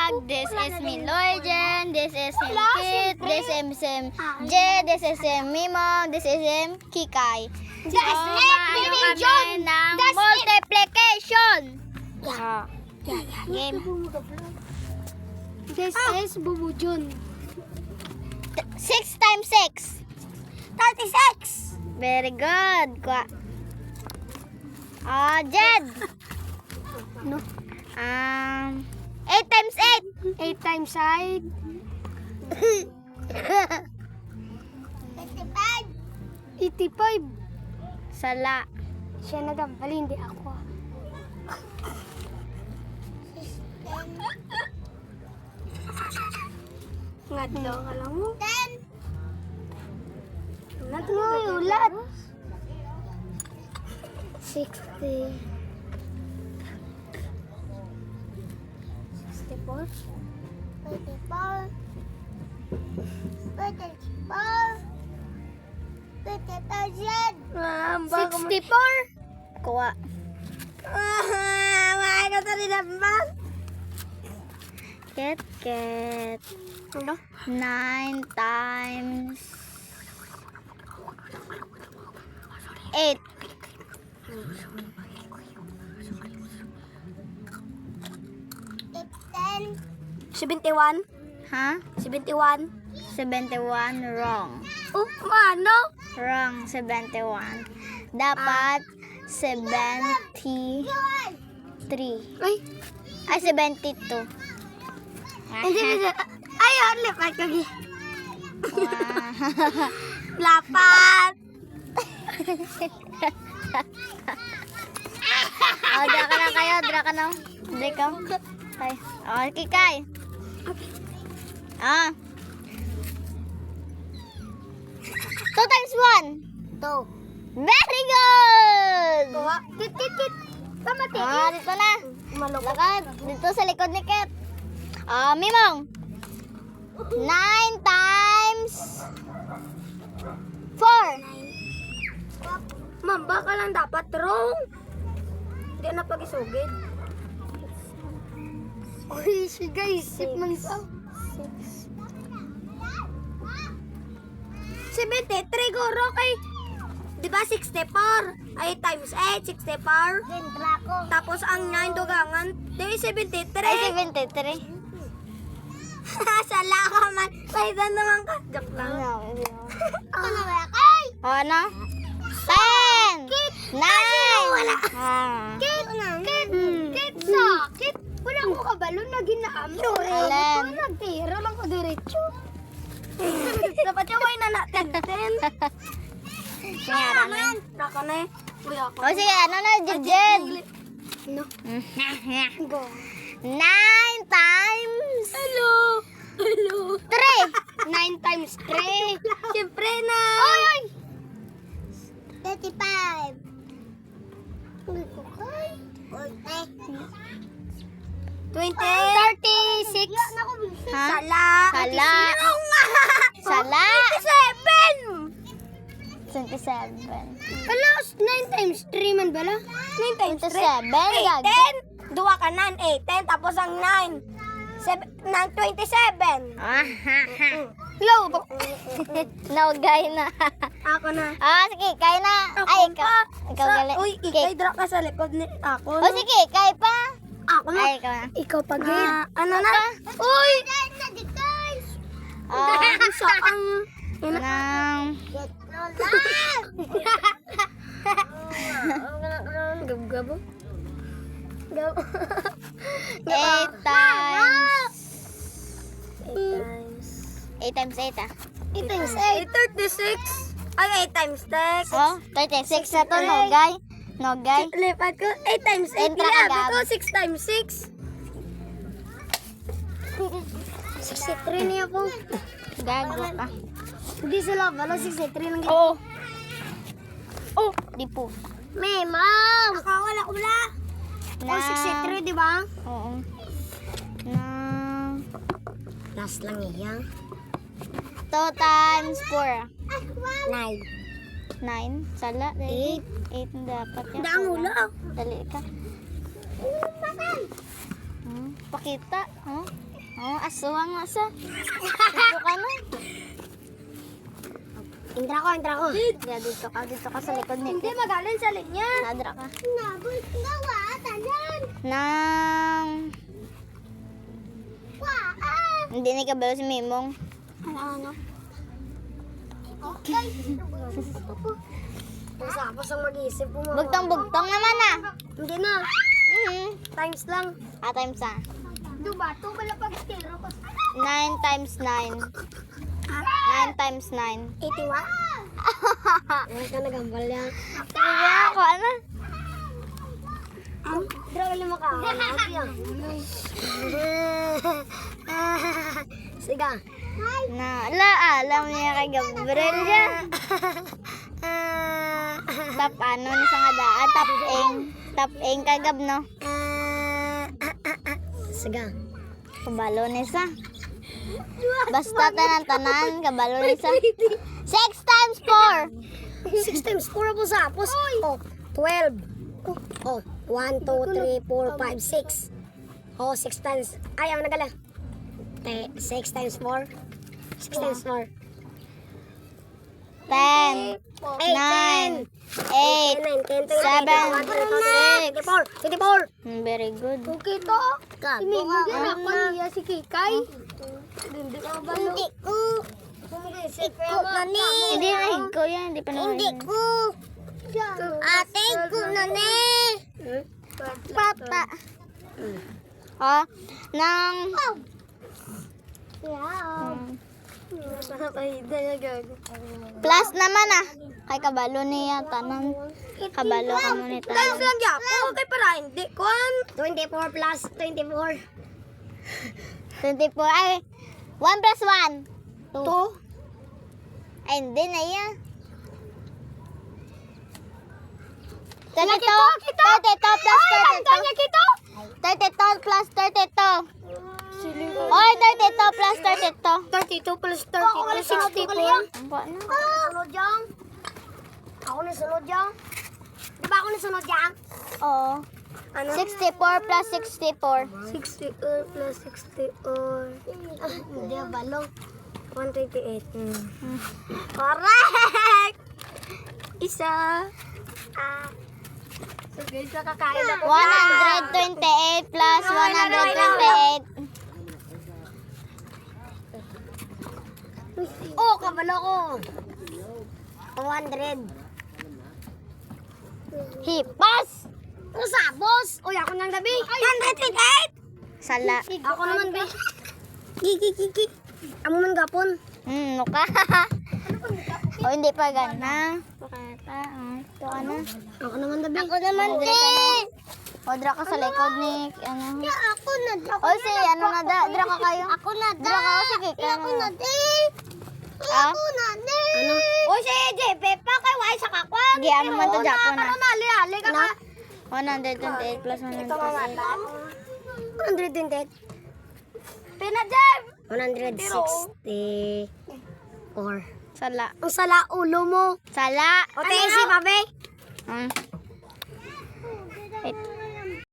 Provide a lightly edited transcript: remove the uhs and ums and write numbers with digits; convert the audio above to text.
Vlog. This is me, Loyjen. This is him, Kit. This is him, Jay. This is him, Mimo. This is him, Kikay. That's it, Baby John. ng That's it. multiplication. Game. This is Bubu Jun. 6 times 6. 36. Very good. Jed. No. 8 times 8. 8 times side. 85. Sala. Siya nagambali, hindi ako. Ngadlo ka lang mo. 10. Ngadlo yung ulat. 60. 64. 34. 64. Kuha. Makaya ka rin naman. Ket. Ano? 9 times 8. 71. Ha? 71. 71. Wrong. Oh, ano? Wrong. 71. Dapat 73. Ay, Ay, 72. hindi bisa. Ay, lipat lagi. Wow. Lapat. Dra ka na kayo. Dra ka na. Dra ka. Ay. Kikay. 2 times 1. 2. Very good! Kuha. Kit. Kamati. Dito na. Malukot. Lakad. Dito sa likod ni Ket. Mimong. 9 times 4. Ma'am, baka lang dapat wrong. Hindi na pag-isugid. Uy, si guys, sip man sa. 73 guro kay, di ba 64? Ay, times 8, 64. Gendra ko. Tapos ang 9 dugangan, di 73. Ay, 73. Sala ka man. Kaya naman ka. Joke lang. Ako na wala kay. Ano? 10. 9. Wala. Kit. Sakit. Wala ko kabalo na ginaamit. Alam. Nagtira lang ko diretso. Dapat yung may nanatin. Sinara na. Naka na eh. Uy, ako. O sige, ano na, Jed? No. 9 times Hello. 3. 9 times 3. Siyempre na. Oy! 35. Uy, ko kay. 20. 36. Ha? Sala. Sala. Sala. 27. Hello, 9 times 3 man bala? 9 times 3. 27. Gag. 10. Duwa ka nan. 10. Tapos ang 9. 27. Hello. Naugay na. Ako na. Sige, kay na. Ay, ikaw gali. Uy, ikay dra ka sa likod ni ako. O sige, kay pa. Ako na. Ay, ikaw na. Ikaw pa gid. Ano na? Uy! Sa ang... Nang Gab-gabo? 8 times 8 times 8 ah. 8 times 8. 36. Ay, 8 times 6. Oh, 36 na to, nogay. Nogay. Lipat ko. 8 times 8. Entra Lipat agad. ko. 6 times 6. 63 niya po. Gago ka. Hindi sila pala. 63 lang. Oh. Oh, di po. May, ma'am. Wala. Na. 63, di ba? Oo. Na. Last lang yan. 2 times 4. 9. 9. Sala. 8 na dapat yan. Daang hula. Dali ka. Pakita. Oh, asuwang nga sa. Dito ka na. Indra ko. Yeah, dito ka sa likod ni. Hindi, magaling sa linya. Nadra ka. Nabol, gawa, tanan. Nang... Waa. Hindi ni kabalo si Mimong. Ano? Okay. Tapos ang mag-iisip po mo. Bugtong-bugtong naman ah. Hindi na. Times lang. Times ah. Diba? Ito pala pag-tiro ko. 9 times 9. 9 times 9. 81? Ay ka nagambal yan. Sige ako, ano? Draw mo ka. Siga. Alam niya kay Gabriel dyan. Tap ano ni sa nga daan? Tap eng kagab no? Siga. Kabalo ni sa. Basta tanan kabalo ni sa. 6 times 4. 6 times 4 po sa apos. Oh, 12. Oh, 1, 2, 3, 4, 5, 6. Oh, 6 times. Ay, ang nagala. 6 times 4. 6 times 4. 10, 9, 8, 7, 24. Very good. Okay to. Imibigyan ako niya si Kikay. Hindi ko. Ikaw na ni. Hindi na higko yan. Hindi pa naman. Hindi ko. Ate ko na ni. Papa. Oh, nang... Plus naman ah. Kay kabalo niya. Tanang kabalo ka mo ni Times tayo. lang yan. Okay para hindi ko. 24 plus 24. 24. Ay, 1 plus 1. 2. Ay, hindi na yan. 32 plus 32 plus 32. Oy, 32 plus 32. 32 plus 32. 64. Ang ba na? Sunod yan. Ako na sunod yan. Di ba ako na sunod yan? Oo. Ano? 64 plus 64. 64 plus 64. Hindi, balong. 128. Correct! Isa. So guys, nakakain ako. 128 plus 128. Oh, kabalo ko. 200. Hipas! Usabos! Uy, ako nang gabi. 128! Sala. Ako naman, be. Kiki. Amo man gapon. Muka. O, hindi pa gana. Pakata. Ito ka na. Ako naman, gabi. Ako naman din. O, dra ka sa likod ni, ano. Ako na. O, si, ano na da. Dra ka kayo. Ako na, Dra ka, sige ka. Ako na, din. Ah? Ako na, din. Ano? O, si JP pa kay Wai sa kakwan. Sige, ano man to, Japo na. Ali ka na. 128 plus 128. 128. Pinadjab! 164. Sala. Ang sala ulo mo. Sala. O, tayo si Pabe.